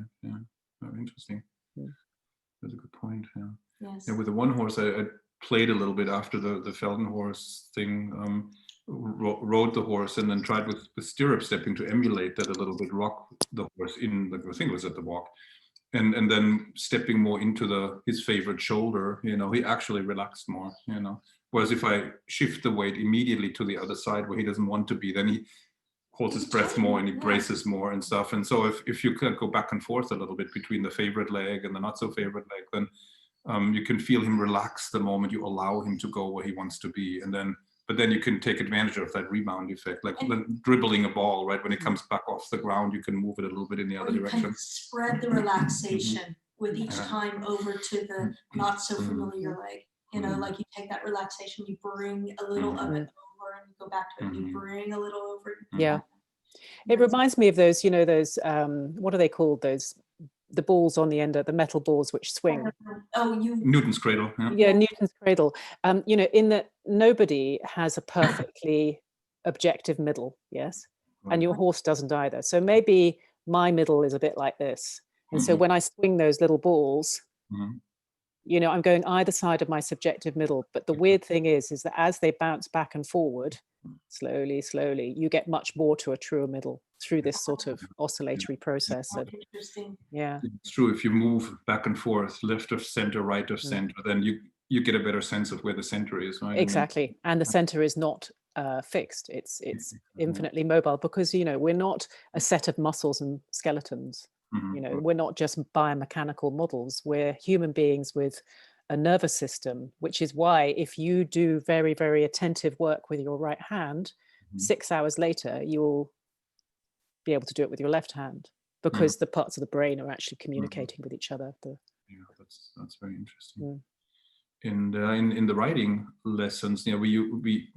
Very interesting. That's a good point. Yes. With the one horse, I played a little bit after the FeldenHorse thing. rode the horse and then tried with stirrup stepping to emulate that a little bit, rock the horse in, I think it was at the walk, and then stepping more into his favorite shoulder, you know, he actually relaxed more, you know. Whereas if I shift the weight immediately to the other side where he doesn't want to be, then he holds his breath more and he braces more and stuff. And so if you can go back and forth a little bit between the favorite leg and the not so favorite leg, then you can feel him relax the moment you allow him to go where he wants to be. But then you can take advantage of that rebound effect, like dribbling a ball, right? When it comes back off the ground, you can move it a little bit in the other direction. Can spread the relaxation with each time over to the not so familiar leg. You know, like you take that relaxation, you bring a little of it over and you go back to it, you bring a little over. Yeah. It reminds me of those, you know, those, what are they called? The balls on the end of the metal balls which swing. Newton's cradle. Yeah, Newton's cradle. You know, in that nobody has a perfectly objective middle, yes? And your horse doesn't either. So maybe my middle is a bit like this. And so when I swing those little balls, you know, I'm going either side of my subjective middle. But the weird thing is that as they bounce back and forward, slowly, you get much more to a truer middle through this sort of oscillatory process. Interesting. Yeah. It's true. If you move back and forth, left of center, right of center, then you get a better sense of where the center is, right? Exactly. And the center is not fixed. It's infinitely mobile because, you know, we're not a set of muscles and skeletons. You know, we're not just biomechanical models. We're human beings with a nervous system, which is why if you do very, very attentive work with your right hand, 6 hours later, you'll be able to do it with your left hand because the parts of the brain are actually communicating with each other. Yeah, that's very interesting. And in the writing lessons, you know, we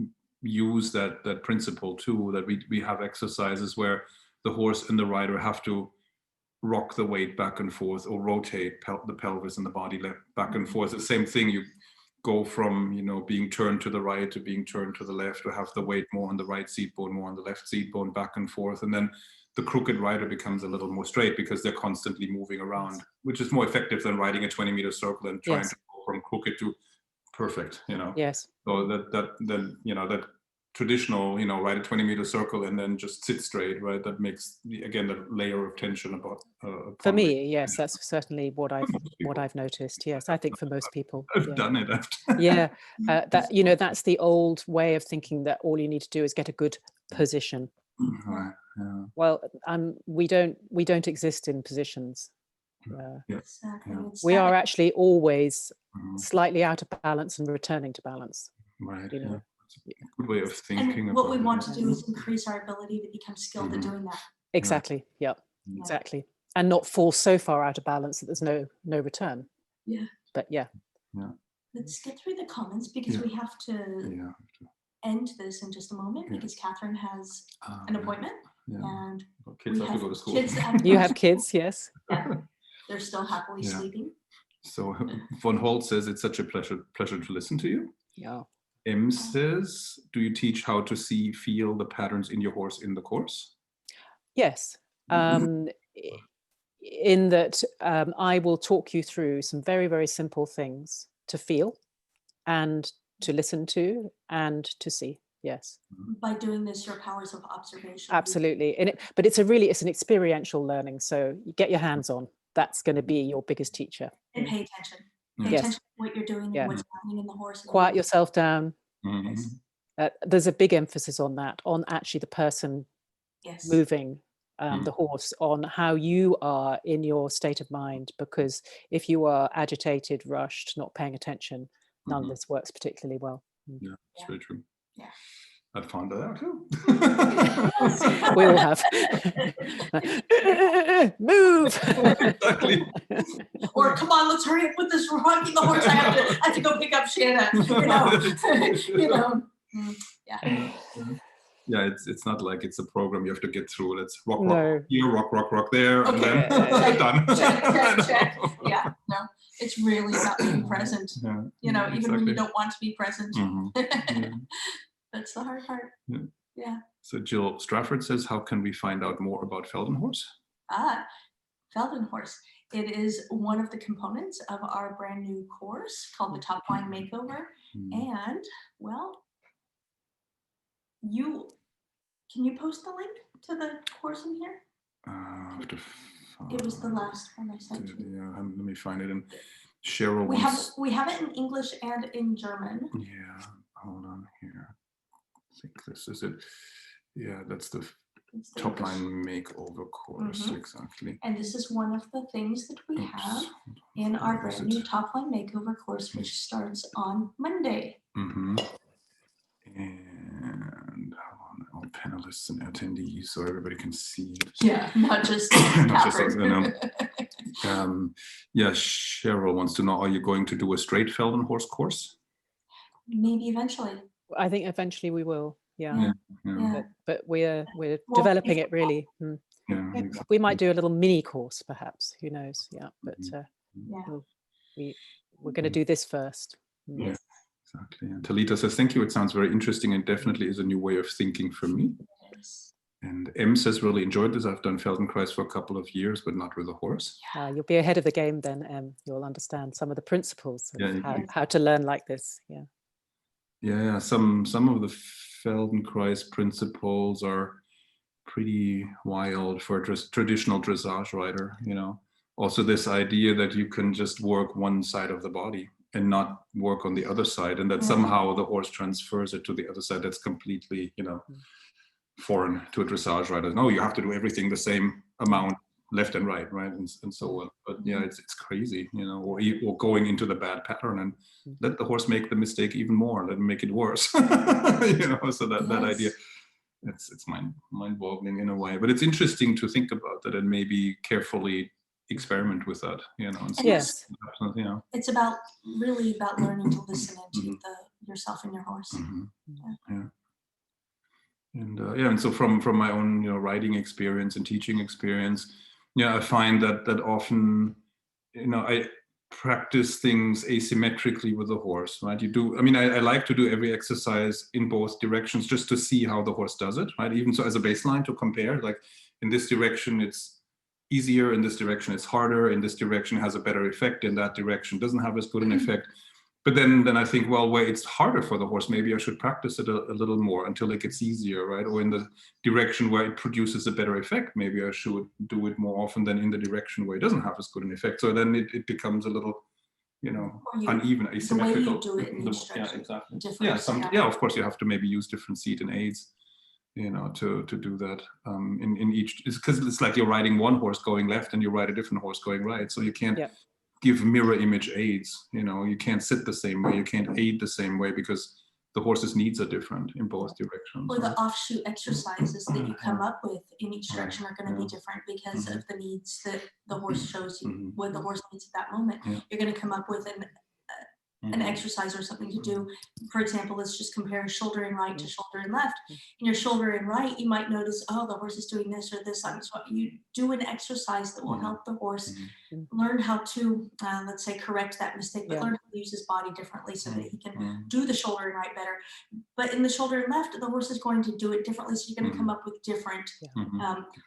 use that principle too, that we have exercises where the horse and the rider have to rock the weight back and forth or rotate the pelvis and the body back and forth. The same thing, you go from, you know, being turned to the right to being turned to the left, or have the weight more on the right seat bone, more on the left seat bone, back and forth. And then the crooked rider becomes a little more straight because they're constantly moving around, which is more effective than riding a 20-meter circle and trying to go from crooked to perfect, you know. Yes. So then, you know, that traditional, you know, ride a 20-meter circle and then just sit straight, right? That makes again the layer of tension about. For me, yes, that's certainly what I've noticed. Yes, I think for most people. I've done it. Yeah, that, you know, that's the old way of thinking that all you need to do is get a good position. Right. Yeah. Well, we don't exist in positions. Yes. Exactly. Yeah. We are actually always slightly out of balance and returning to balance. Right. You know? Yeah. It's a good way of thinking. And what we want to do is increase our ability to become skilled at doing that. Exactly. Yeah. Exactly. And not fall so far out of balance that there's no return. Yeah. But yeah. Let's get through the comments because we have to end this in just a moment because Catherine has an appointment. And kids have to go to school. You have kids, yes. Yeah. They're still happily sleeping. So Von Holt says it's such a pleasure to listen to you. Yeah. M says, do you teach how to feel the patterns in your horse in the course? Yes. In that I will talk you through some very, very simple things to feel and to listen to and to see. Yes. By doing this, your powers of observation. Absolutely. But it's an experiential learning. So you get your hands on. That's going to be your biggest teacher. And pay attention. Pay attention to what you're doing and what's happening in the horse. Quiet yourself down. Mm-hmm. There's a big emphasis on that, on actually the person moving the horse, on how you are in your state of mind. Because if you are agitated, rushed, not paying attention, none of this works particularly well. Yeah, it's very true. Yeah. I found that out too. We all have. Move. Exactly. Or come on, let's hurry up with this rocking the horse. I have to go pick up Shanna. You know. Yeah, it's not like it's a program you have to get through. Let's rock here, rock there, and then done. Check. Yeah, no, it's really about being present. Yeah, you know, even exactly. when you don't want to be present. Yeah. That's the hard part. Yeah. So Jill Strafford says, how can we find out more about FeldenHorse? FeldenHorse. It is one of the components of our brand new course called the Topline Makeover. And, well, Can you post the link to the course in here? It was the last one I sent you. Yeah, let me find it. And Cheryl we have it in English and in German. Yeah, hold on here. I think this is it. Yeah, that's the Topline Makeover course, exactly. And this is one of the things that we have in our brand new Topline Makeover course, which starts on Monday. And all panelists and attendees, so everybody can see it. Yeah, not just Catherine. Yeah, Cheryl wants to know, are you going to do a straight FeldenHorse course? Maybe eventually. I think eventually we will. Yeah. Yeah. But we're developing it really. Yeah, exactly. We might do a little mini course, perhaps. Who knows? Yeah, but we're going to do this first. Yeah, exactly. And Talita says, "Thank you. It sounds very interesting and definitely is a new way of thinking for me." And M says, "Really enjoyed this. I've done Feldenkrais for a couple of years, but not with a horse." You'll be ahead of the game then, M. You'll understand some of the principles of how to learn like this. Yeah. Yeah, some of the Feldenkrais principles are pretty wild for a traditional dressage rider, you know. Also this idea that you can just work one side of the body and not work on the other side, and that somehow the horse transfers it to the other side. That's completely, you know, foreign to a dressage rider. No, you have to do everything the same amount, left and right, and so on. But yeah, it's crazy, you know, or going into the bad pattern and let the horse make the mistake even more, let him make it worse. You know, so that idea, it's mind-boggling in a way. But it's interesting to think about that and maybe carefully experiment with that, you know. And yes. You know. It's about learning to listen into yourself and your horse. And so from my own, you know, riding experience and teaching experience, I find that often, you know, I practice things asymmetrically with the horse, right? I like to do every exercise in both directions just to see how the horse does it, right? Even so as a baseline to compare, like in this direction it's easier, in this direction it's harder, in this direction has a better effect, in that direction doesn't have as good an effect. But then I think, well, where it's harder for the horse, maybe I should practice it a little more until it gets easier, right? Or in the direction where it produces a better effect, maybe I should do it more often than in the direction where it doesn't have as good an effect. So then it becomes a little, you know, uneven, asymmetrical. The way you do it in each direction. Yeah, exactly. Different. Of course, you have to maybe use different seat and aids, you know, to do that in each. It's because it's like you're riding one horse going left and you ride a different horse going right. So you can't. Yeah. Give mirror image aids, you know, you can't sit the same way, you can't aid the same way because the horse's needs are different in both directions. Or the offshoot exercises that you come up with in each direction are going to be different because of the needs that the horse shows you, what the horse needs at that moment. You're going to come up with an exercise or something to do. For example, let's just compare shoulder and right to shoulder and left. In your shoulder and right, you might notice, oh, the horse is doing this or this. So you do an exercise that will help the horse learn how to, let's say, correct that mistake, but learn how to use his body differently so that he can do the shoulder and right better. But in the shoulder and left, the horse is going to do it differently. So you're going to come up with different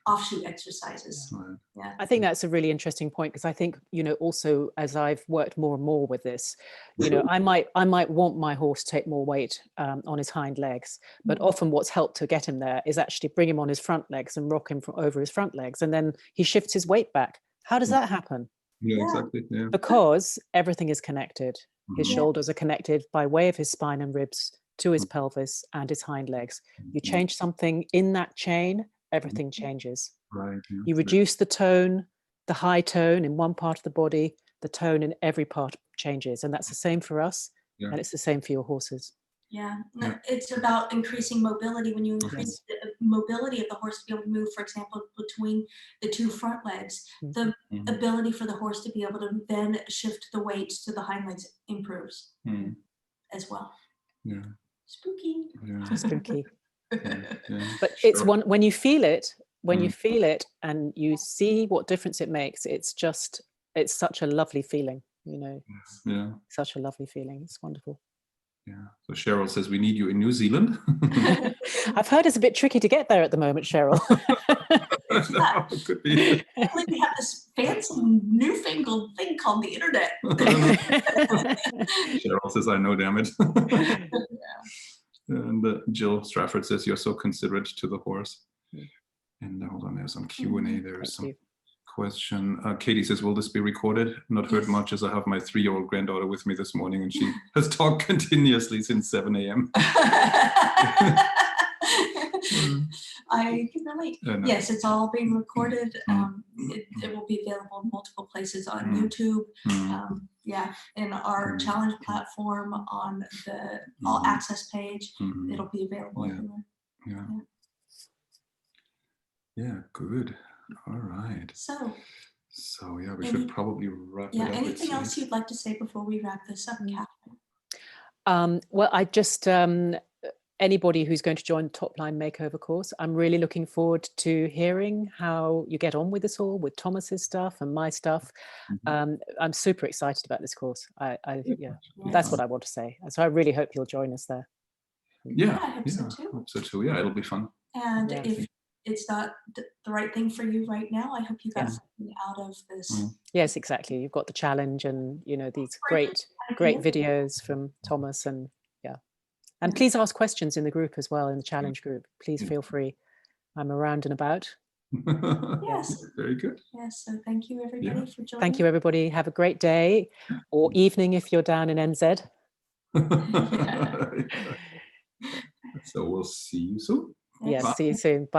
offshoot exercises. Yeah. I think that's a really interesting point because I think, you know, also as I've worked more and more with this, you know, I might want my horse to take more weight on his hind legs, but often what's helped to get him there is actually bring him on his front legs and rock him over his front legs, and then he shifts his weight back. How does that happen? Yeah, exactly. Yeah. Because everything is connected. His shoulders are connected by way of his spine and ribs to his pelvis and his hind legs. You change something in that chain, everything changes. Right. Yeah. You reduce the tone, the high tone in one part of the body, the tone in every part changes. And that's the same for us. Yeah. And it's the same for your horses. Yeah, it's about increasing mobility. When you increase the mobility of the horse to be able to move, for example, between the two front legs, the ability for the horse to be able to then shift the weight to the hind legs improves as well. Yeah. Spooky. Yeah. Spooky. But it's when you feel it, and you see what difference it makes, it's such a lovely feeling, you know. Yeah. Such a lovely feeling. It's wonderful. Yeah. So Cheryl says we need you in New Zealand. I've heard it's a bit tricky to get there at the moment, Cheryl. No, it could be. We have this fancy newfangled thing called the internet. Cheryl says, I know, damn it. And Jill Strafford says, "You're so considerate to the horse." Mm. And hold on, there's some Q&A. There is some you. question. Katie says, "Will this be recorded?" Not heard Yes. much, as I have my 3-year-old granddaughter with me this morning, and she has talked continuously since 7 a.m. I can relate. Yes, it's all being recorded. It will be available in multiple places on YouTube. Yeah, in our challenge platform, on the all access page. It'll be available everywhere. Yeah, good. All right. So yeah, we should probably wrap it up. Anything else you'd like to say before we wrap this up, Catherine? Well, I just anybody who's going to join the Topline Makeover course, I'm really looking forward to hearing how you get on with this all, with Thomas's stuff and my stuff. I'm super excited about this course. That's what I want to say. So I really hope you'll join us there. I hope so too. I hope so too. Yeah, it'll be fun. And if it's not the right thing for you right now, I hope you got something out of this. Yes, exactly. You've got the challenge and, you know, these great videos from Thomas and and please ask questions in the group as well, in the challenge group. Please feel free. I'm around and about. Yes. Very good. Yes. So thank you, everybody, for joining. Thank you, everybody. Have a great day or evening if you're down in NZ. So we'll see you soon. Yes, see you soon. Bye.